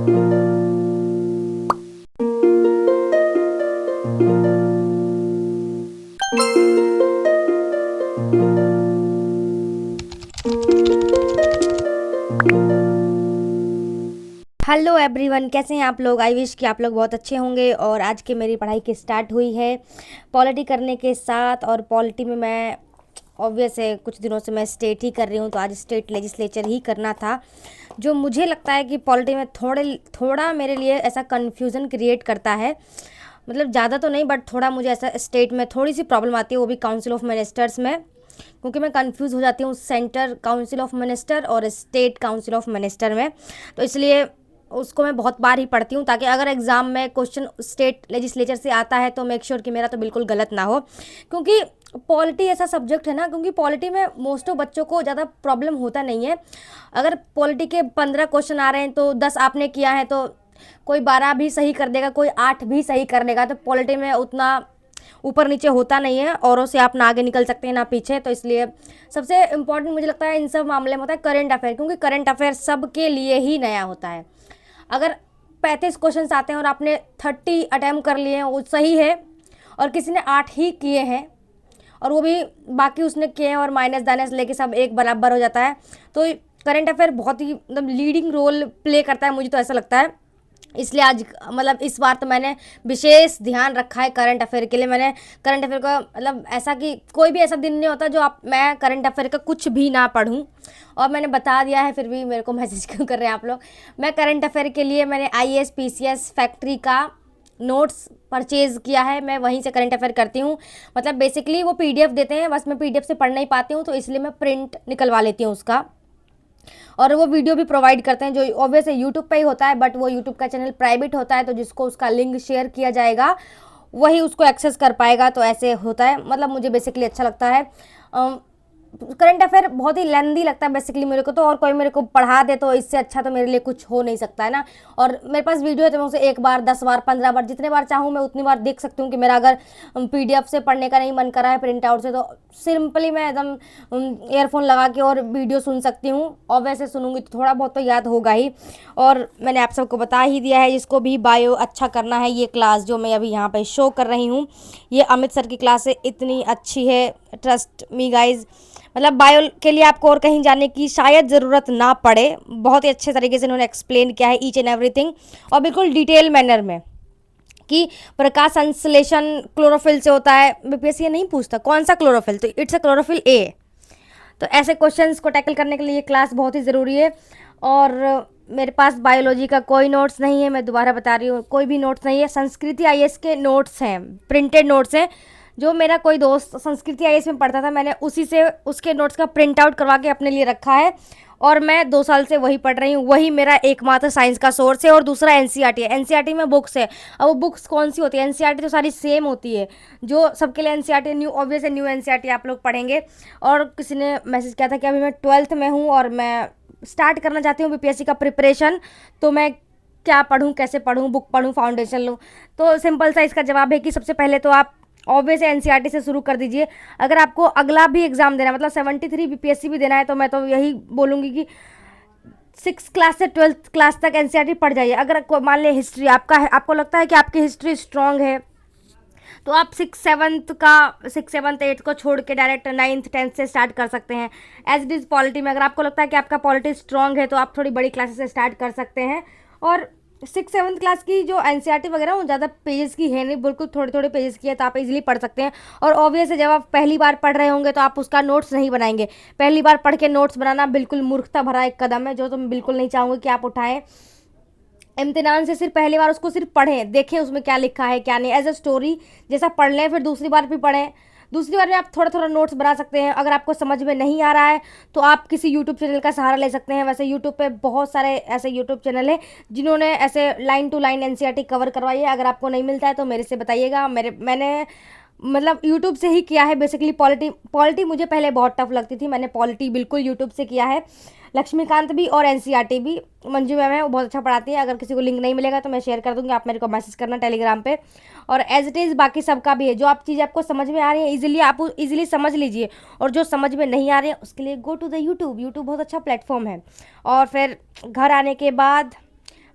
Hello everyone, कैसे हैं आप लोग। आई विश कि आप लोग बहुत अच्छे होंगे। और आज की मेरी पढ़ाई की स्टार्ट हुई है पॉलिटी करने के साथ। और पॉलिटी में मैं ऑब्वियस है कुछ दिनों से मैं स्टेट ही कर रही हूँ, तो आज स्टेट लेजिस्लेचर ही करना था। जो मुझे लगता है कि पॉलिटी में थोड़ा मेरे लिए ऐसा कन्फ्यूज़न क्रिएट करता है, मतलब ज़्यादा तो नहीं बट थोड़ा मुझे ऐसा स्टेट में थोड़ी सी प्रॉब्लम आती है, वो भी काउंसिल ऑफ मिनिस्टर्स में, क्योंकि मैं कंफ्यूज हो जाती हूँ सेंटर काउंसिल ऑफ मिनिस्टर और स्टेट काउंसिल ऑफ मिनिस्टर में। तो इसलिए उसको मैं बहुत बार ही पढ़ती हूँ, ताकि अगर एग्ज़ाम में क्वेश्चन स्टेट लेजिस्लेचर से आता है तो मेक श्योर कि मेरा तो बिल्कुल गलत ना हो। क्योंकि पॉलिटी ऐसा सब्जेक्ट है ना, क्योंकि पॉलिटी में मोस्ट ऑफ बच्चों को ज़्यादा प्रॉब्लम होता नहीं है। अगर पॉलिटी के 15 क्वेश्चन आ रहे हैं तो 10 आपने किया है, तो कोई 12 भी सही कर देगा, कोई 8 भी सही कर देगा। तो पॉलिटी में उतना ऊपर नीचे होता नहीं है, औरों से आप ना आगे निकल सकते हैं ना पीछे। तो इसलिए सबसे इम्पॉर्टेंट मुझे लगता है इन सब मामले में होता है करंट अफेयर, क्योंकि करंट अफेयर सबके लिए ही नया होता है। अगर 35 क्वेश्चन आते हैं और आपने 30 अटैम्प्ट कर लिए हैं, वो सही है, और किसी ने 8 ही किए हैं और वो भी बाकी उसने किए हैं और माइनस दाइनस लेके सब एक बराबर हो जाता है। तो करंट अफेयर बहुत ही मतलब लीडिंग रोल प्ले करता है, मुझे तो ऐसा लगता है। इसलिए आज मतलब इस बार तो मैंने विशेष ध्यान रखा है करंट अफेयर के लिए। मैंने करंट अफेयर का मतलब ऐसा कि कोई भी ऐसा दिन नहीं होता जो मैं करंट अफेयर का कुछ भी ना पढूं। और मैंने बता दिया है, फिर भी मेरे को मैसेज क्यों कर रहे हैं आप लोग। मैं करंट अफेयर के लिए मैंने IAS PCS फैक्ट्री का नोट्स परचेज़ किया है, मैं वहीं से करंट अफेयर करती हूँ। मतलब बेसिकली वो PDF देते हैं, बस मैं PDF से पढ़ नहीं पाती हूँ, तो इसलिए मैं प्रिंट निकलवा लेती हूँ उसका। और वो वीडियो भी प्रोवाइड करते हैं, जो ऑब्वियस यूट्यूब पे ही होता है, बट वो यूट्यूब का चैनल प्राइवेट होता है, तो जिसको उसका लिंक शेयर किया जाएगा वही उसको एक्सेस कर पाएगा। तो ऐसे होता है, मतलब मुझे बेसिकली अच्छा लगता है। करंट अफेयर बहुत ही लेंदी लगता है बेसिकली मेरे को तो, और कोई मेरे को पढ़ा दे तो इससे अच्छा तो मेरे लिए कुछ हो नहीं सकता है ना। और मेरे पास वीडियो है तो मैं उसे 1 बार 10 बार 15 बार जितने बार चाहूँ मैं उतनी बार देख सकती हूँ। कि मेरा अगर PDF से पढ़ने का नहीं मन करा है प्रिंट आउट से, तो सिंपली मैं एकदम ईयरफोन लगा के और वीडियो सुन सकती हूँ। और वैसे सुनूंगी तो थोड़ा बहुत तो याद होगा ही। और मैंने आप सबको बता ही दिया है, जिसको भी बायो अच्छा करना है, ये क्लास जो मैं अभी यहाँ पे शो कर रही हूँ, ये अमित सर की क्लास है, इतनी अच्छी है, ट्रस्ट मी गाइज। मतलब बायो के लिए आपको और कहीं जाने की शायद ज़रूरत ना पड़े, बहुत ही अच्छे तरीके से इन्होंने एक्सप्लेन किया है ईच एंड एवरीथिंग, और बिल्कुल डिटेल मैनर में कि प्रकाश संश्लेषण क्लोरोफिल से होता है। BPSC ये नहीं पूछता कौन सा क्लोरोफिल, तो इट्स अ क्लोरोफिल A। तो ऐसे क्वेश्चंस को टैकल करने के लिए ये क्लास बहुत ही ज़रूरी है। और मेरे पास बायोलॉजी का कोई नोट्स नहीं है, मैं दोबारा बता रही हूँ, कोई भी नोट्स नहीं है। संस्कृति IAS के नोट्स हैं, प्रिंटेड नोट्स हैं। जो मेरा कोई दोस्त संस्कृति IAS में पढ़ता था, मैंने उसी से उसके नोट्स का प्रिंट आउट करवा के अपने लिए रखा है, और मैं 2 साल से वही पढ़ रही हूँ। वही मेरा एकमात्र साइंस का सोर्स है। और दूसरा NCERT है, NCERT में बुक्स है। अब वो बुक्स कौन सी होती है, NCERT तो सारी सेम होती है, जो सबके लिए NCERT new, obvious new NCERT आप लोग पढ़ेंगे। और किसी ने मैसेज किया था कि अभी मैं 12th में हूँ और मैं स्टार्ट करना चाहती हूँ BPSC का प्रिपरेशन, तो मैं क्या पढूँ, कैसे पढूँ, बुक पढूँ, फाउंडेशन लूँ। तो सिंपल सा इसका जवाब है कि सबसे पहले तो आप ऑब्वियस NCERT से शुरू कर दीजिए। अगर आपको अगला भी एग्जाम देना है, मतलब 73 BPSC भी देना है, तो मैं तो यही बोलूँगी कि 6th क्लास से 12th क्लास तक NCERT पढ़ जाइए। अगर मान लिया हिस्ट्री आपका है, आपको लगता है कि आपकी हिस्ट्री स्ट्रांग है, तो आप 6th 7th 8th को छोड़ के डायरेक्ट 9th 10th से स्टार्ट कर सकते हैं। एज इट इज़ पॉलिटी में अगर आपको लगता है कि आपका पॉलिटी स्ट्रांग है, तो आप थोड़ी बड़ी क्लासेस से स्टार्ट कर सकते हैं। और 6th 7th क्लास की जो NCERT वगैरह वो ज़्यादा पेजेस की है नहीं, बिल्कुल थोड़े थोड़े पेजेस की है, तो आप इजीली पढ़ सकते हैं। और ऑब्वियस है, जब आप पहली बार पढ़ रहे होंगे तो आप उसका नोट्स नहीं बनाएंगे। पहली बार पढ़ के नोट्स बनाना बिल्कुल मूर्खता भरा एक कदम है, जो तो मैं बिल्कुल नहीं चाहूँगी कि आप उठाएं। इम्तिहान से सिर्फ पहली बार उसको सिर्फ पढ़ें, देखें उसमें क्या लिखा है क्या नहीं, एज अ स्टोरी जैसा पढ़ लें, फिर दूसरी बार भी पढ़ें। दूसरी बार में आप थोड़ा थोड़ा नोट्स बना सकते हैं। अगर आपको समझ में नहीं आ रहा है तो आप किसी यूट्यूब चैनल का सहारा ले सकते हैं। वैसे यूट्यूब पे बहुत सारे ऐसे यूट्यूब चैनल हैं जिन्होंने ऐसे line to line NCERT cover करवाई है। अगर आपको नहीं मिलता है तो मेरे से बताइएगा। मैंने मतलब यूट्यूब से ही किया है बेसिकली। पॉलिटी मुझे पहले बहुत टफ लगती थी, मैंने पॉलिटी बिल्कुल यूट्यूब से किया है। लक्ष्मीकांत भी और NCERT भी, मंजू मैम है वो बहुत अच्छा पढ़ाती है। अगर किसी को लिंक नहीं मिलेगा तो मैं शेयर कर दूँगी, आप मेरे को मैसेज करना टेलीग्राम पे। और एज इट इज़ बाकी सबका भी है, जो आप चीज़ आपको समझ में आ रही है इजीली आप इजीली समझ लीजिए, और जो समझ में नहीं आ रही है उसके लिए गो टू द यूट्यूब बहुत अच्छा प्लेटफॉर्म है। और फिर घर आने के बाद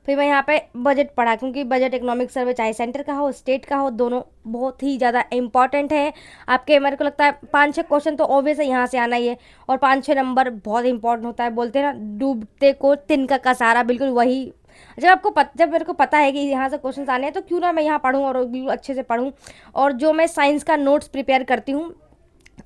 फिर मैं यहाँ पे बजट पढ़ा, क्योंकि बजट इकोनॉमिक सर्वे चाहे सेंटर का हो स्टेट का हो, दोनों बहुत ही ज़्यादा इंपॉर्टेंट है आपके। मेरे को लगता है 5-6 क्वेश्चन तो ऑब्वियस है यहाँ से आना ही है, और 5-6 नंबर बहुत इंपॉर्टेंट होता है। बोलते हैं ना, डूबते को तिनका का सहारा, बिल्कुल वही। जब मेरे को पता है कि यहाँ से क्वेश्चन आने हैं, तो क्यों ना मैं यहाँ पढ़ूँ और बिल्कुल अच्छे से पढ़ूँ। और जो मैं साइंस का नोट्स प्रिपेयर करती हूँ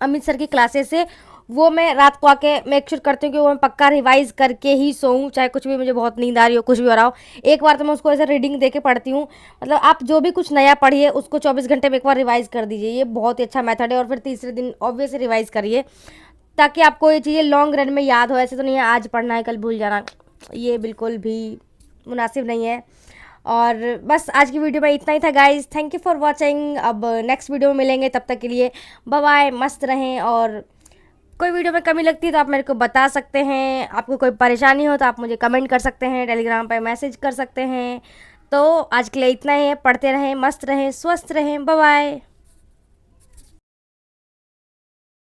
अमित सर की क्लासेस से, वो मैं रात को आके मेक श्योर करती हूँ कि वो मैं पक्का रिवाइज करके ही सोऊं, चाहे कुछ भी मुझे बहुत नींद आ रही हो, कुछ भी हो रहा हो। एक बार तो मैं उसको ऐसे रीडिंग दे के पढ़ती हूँ। मतलब आप जो भी कुछ नया पढ़िए उसको 24 घंटे में एक बार रिवाइज कर दीजिए, ये बहुत ही अच्छा मेथड है। और फिर तीसरे दिन ऑब्वियसली रिवाइज करिए, ताकि आपको ये चीज़ें लॉन्ग रन में याद हो। ऐसे तो नहीं है आज पढ़ना है कल भूल जाना, ये बिल्कुल भी मुनासिब नहीं है। और बस आज की वीडियो में इतना ही था guys, thank you for watching. अब नेक्स्ट वीडियो में मिलेंगे, तब तक के लिए बाय बाय, मस्त रहें। और कोई वीडियो में कमी लगती है तो आप मेरे को बता सकते हैं, आपको कोई परेशानी हो तो आप मुझे कमेंट कर सकते हैं, टेलीग्राम पे मैसेज कर सकते हैं। तो आज के लिए इतना ही है, पढ़ते रहें, मस्त रहें, स्वस्थ रहें, बाय बाय।